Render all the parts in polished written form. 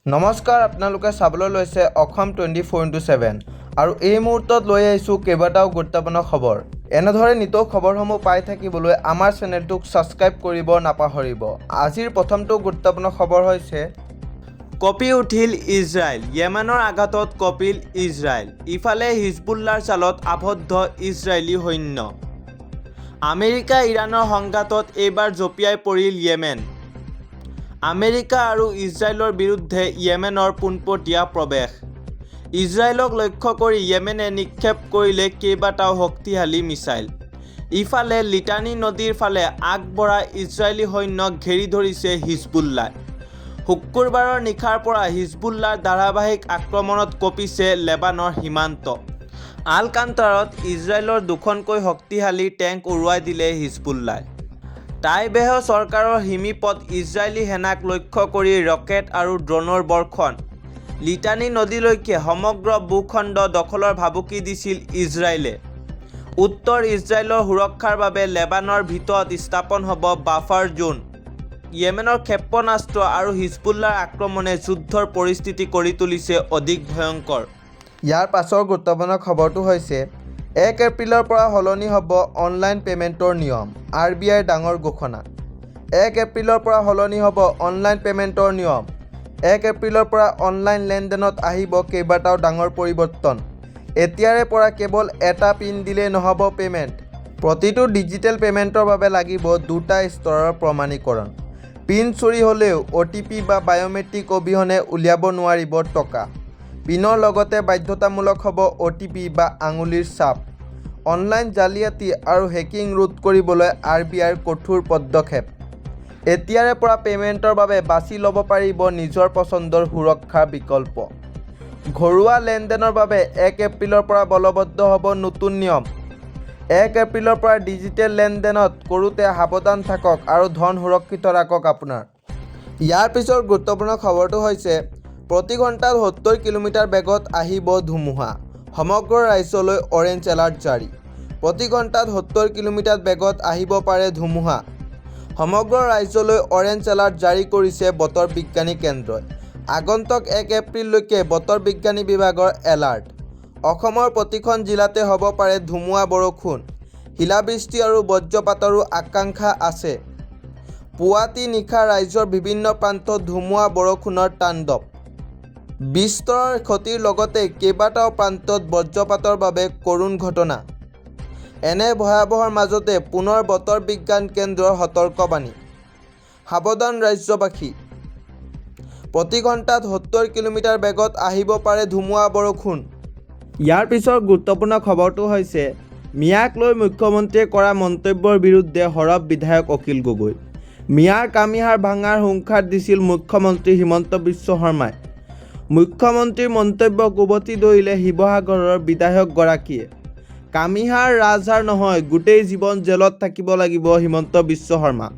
নমস্কাৰ, আপোনালোকে চাবলৈ লৈছে অসম 24x7 আৰু এই মুহূৰ্তত লৈ আহিছোঁ কেইবাটাও গুৰুত্বপূৰ্ণ খবৰ। এনেদৰে নিতৌ খবৰসমূহ পাই থাকিবলৈ আমাৰ চেনেলটোক ছাবস্ক্ৰাইব কৰিব নাপাহৰিব। আজিৰ প্ৰথমটো গুৰুত্বপূৰ্ণ খবৰ হৈছে কঁপি উঠিল ইজৰাইল। য়েমেনৰ আঘাতত কঁপিল ইজৰাইল। ইফালে হিজবুল্লাৰ জালত আবদ্ধ ইজৰাইলী সৈন্য। আমেৰিকা ইৰাণৰ সংঘাতত এইবাৰ জঁপিয়াই পৰিল য়েমেন। আমেৰিকা আৰু ইজৰাইলৰ বিৰুদ্ধে য়েমেনৰ পোনপটীয়া প্ৰৱেশ। ইজৰাইলক লক্ষ্য কৰি য়েমেনে নিক্ষেপ কৰিলে কেইবাটাও শক্তিশালী মিছাইল। ইফালে লিটানী নদীৰ ফালে আগবঢ়া ইজৰাইলী সৈন্যক ঘেৰি ধৰিছে হিজবুল্লাই। শুকুৰবাৰৰ নিশাৰ পৰা হিজবুল্লাৰ ধাৰাবাহিক আক্ৰমণত কঁপিছে লেবানৰ সীমান্ত। আল-কান্তাৰত ইজৰাইলৰ দুখনকৈ শক্তিশালী টেংক উৰুৱাই দিলে হিজবুল্লাই। টাইবেহ চৰকাৰৰ হিমিপত ইজৰাইলী সেনাক লক্ষ্য কৰি ৰকেট আৰু ড্ৰোনৰ বৰ্ষণ। লিটানী নদীলৈকে সমগ্ৰ ভূখণ্ড দখলৰ ভাবুকি দিছিল ইজৰাইলে। উত্তৰ ইজৰাইলৰ সুৰক্ষাৰ বাবে লেবানৰ ভিতৰত স্থাপন হ'ব বাফাৰ জোন। য়েমেনৰ ক্ষেপণাস্ত্ৰ আৰু হিজবুল্লাৰ আক্ৰমণে যুদ্ধৰ পৰিস্থিতি কৰি তুলিছে অধিক ভয়ংকৰ। ইয়াৰ পাছৰ গুৰুত্বপূৰ্ণ খবৰটো হৈছে 1 এপ্ৰিলৰ পৰা সলনি হ'ব অনলাইন পে'মেণ্টৰ নিয়ম। RBIৰ ডাঙৰ ঘোষণা। 1 এপ্ৰিলৰ পৰা সলনি হ'ব অনলাইন পে'মেণ্টৰ নিয়ম। 1 এপ্ৰিলৰ পৰা অনলাইন লেনদেনত আহিব কেইবাটাও ডাঙৰ পৰিৱৰ্তন। এতিয়াৰে পৰা কেৱল এটা পিন দিলেই নহ'ব পে'মেণ্ট। প্ৰতিটো ডিজিটেল পে'মেণ্টৰ বাবে লাগিব 2টা স্তৰৰ প্ৰমাণীকৰণ। পিন চুৰি হ'লেও OTP বা বায়'মেট্ৰিক অবিহনে উলিয়াব নোৱাৰিব টকা। পিনৰ লগতে বাধ্যতামূলক হ'ব OTP বা আঙুলিৰ ছাপ। অনলাইন জালিয়াতি আৰু হেকিং ৰোধ কৰিবলৈ RBIৰ কঠোৰ পদক্ষেপ। এতিয়াৰে পৰা পে'মেণ্টৰ বাবে বাছি ল'ব পাৰিব নিজৰ পচন্দৰ সুৰক্ষাৰ বিকল্প। ঘৰুৱা লেনদেনৰ বাবে 1 এপ্ৰিলৰ পৰা বলবদ্ধ হ'ব নতুন নিয়ম। 1 এপ্ৰিলৰ পৰা ডিজিটেল লেনদেনত কৰোঁতে সাৱধান থাকক আৰু ধন সুৰক্ষিত ৰাখক আপোনাৰ। ইয়াৰ পিছৰ গুৰুত্বপূৰ্ণ খবৰটো হৈছে প্ৰতি ঘণ্টাত 70 কিলোমিটাৰ বেগত আহিব ধুমুহা। সমগ্ৰ ৰাজ্যলৈ অৰেঞ্জ এলাৰ্ট জাৰি। প্ৰতি ঘণ্টাত 70 কিলোমিটাৰ বেগত আহিব পাৰে ধুমুহা। সমগ্ৰ ৰাজ্যলৈ অৰেঞ্জ এলাৰ্ট জাৰি কৰিছে বতৰ বিজ্ঞানী কেন্দ্ৰই। আগন্তুক 1 এপ্ৰিললৈকে বতৰ বিজ্ঞানী বিভাগৰ এলাৰ্ট। অসমৰ প্ৰতিখন জিলাতে হ'ব পাৰে ধুমুহা বৰষুণ। শিলাবৃষ্টি আৰু বজ্ৰপাতৰো আশংকা আছে। পুৱাতি নিশা ৰাজ্যৰ বিভিন্ন প্ৰান্তত ধুমুহা বৰষুণৰ তাণ্ডৱ। বিস্তৰৰ ক্ষতিৰ লগতে কেইবাটাও প্ৰান্তত বজ্ৰপাতৰ বাবে কৰুণ ঘটনা। এনে ভয়াৱহৰ মাজতে পুনৰ বতৰ বিজ্ঞান কেন্দ্ৰৰ সতৰ্কবাণী। সাৱধান ৰাজ্যবাসী। প্ৰতি ঘণ্টাত 70 কিলোমিটাৰ বেগত আহিব পাৰে ধুমুহা বৰষুণ। ইয়াৰ পিছৰ গুৰুত্বপূৰ্ণ খবৰটো হৈছে মিয়াক লৈ মুখ্যমন্ত্ৰীয়ে কৰা মন্তব্যৰ বিৰুদ্ধে সৰব বিধায়ক অখিল গগৈ। মিয়াৰ কামিহাড় ভাঙাৰ হুংকাৰ দিছিল মুখ্যমন্ত্ৰী হিমন্ত বিশ্ব শৰ্মাই। মুখ্যমন্ত্ৰীৰ মন্তব্যক উভতি ধৰিলে শিৱসাগৰৰ বিধায়কগৰাকীয়ে। কামিহাড় ৰাজহাড় নহয়, গোটেই জীৱন জেলত থাকিব লাগিব হিমন্ত বিশ্ব শৰ্মা,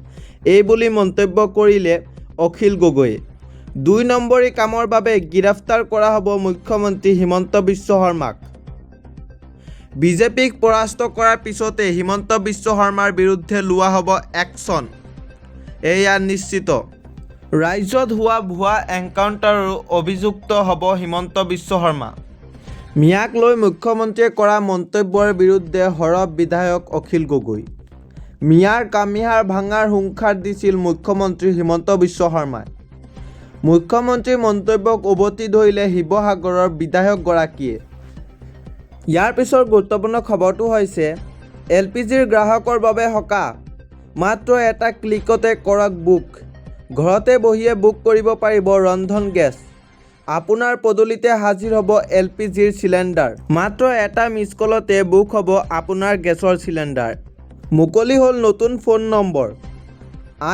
এই বুলি মন্তব্য কৰিলে অখিল গগৈয়ে। 2 নম্বৰী কামৰ বাবে গ্ৰেপ্তাৰ কৰা হ'ব মুখ্যমন্ত্ৰী হিমন্ত বিশ্ব শৰ্মাক। বিজেপিক পৰাস্ত কৰাৰ পিছতে হিমন্ত বিশ্ব শৰ্মাৰ বিৰুদ্ধে লোৱা হ'ব একশ্যন, এয়া নিশ্চিত। ৰাজ্যত হোৱা ভুৱা এনকাউণ্টাৰৰো অভিযুক্ত হ'ব হিমন্ত বিশ্ব শৰ্মা। মিয়াক লৈ মুখ্যমন্ত্ৰীয়ে কৰা মন্তব্যৰ বিৰুদ্ধে সৰব বিধায়ক অখিল গগৈ। মিয়াৰ কামিহাড় ভাঙাৰ হুংকাৰ দিছিল মুখ্যমন্ত্ৰী হিমন্ত বিশ্ব শৰ্মাই। মুখ্যমন্ত্ৰীৰ মন্তব্যক উভতি ধৰিলে শিৱসাগৰৰ বিধায়কগৰাকীয়ে। ইয়াৰ পিছৰ গুৰুত্বপূৰ্ণ খবৰটো হৈছে LPGৰ গ্ৰাহকৰ বাবে সকাহ। মাত্ৰ এটা ক্লিকতে কৰক বুক। ঘৰতে বহিয়ে বুক কৰিব পাৰিব ৰন্ধন গেছ। আপোনাৰ পদূলিতে হাজিৰ হ'ব LPGৰ চিলিণ্ডাৰ। মাত্ৰ এটা মিছ কলতে বুক হ'ব আপোনাৰ গেছৰ চিলিণ্ডাৰ। মুকলি হ'ল নতুন ফোন নম্বৰ।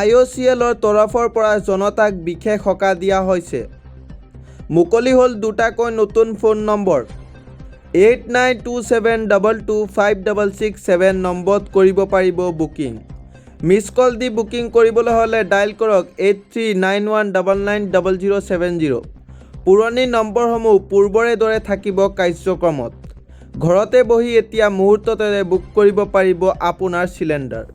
IOCLৰ তৰফৰ পৰা জনতাক বিশেষ সকাহ দিয়া হৈছে। মুকলি হ'ল 2টাকৈ নতুন ফোন নম্বৰ। 8927225667 নম্বৰত কৰিব পাৰিব বুকিং। মিছ কল দি বুকিং কৰিবলৈ হ'লে ডায়েল কৰক 8391990070। পুৰণি নম্বৰসমূহ পূৰ্বৰে দৰে থাকিব কাৰ্যক্ৰমত। ঘৰতে বহি এতিয়া মুহূৰ্ততে বুক কৰিব পাৰিব আপোনাৰ চিলিণ্ডাৰ।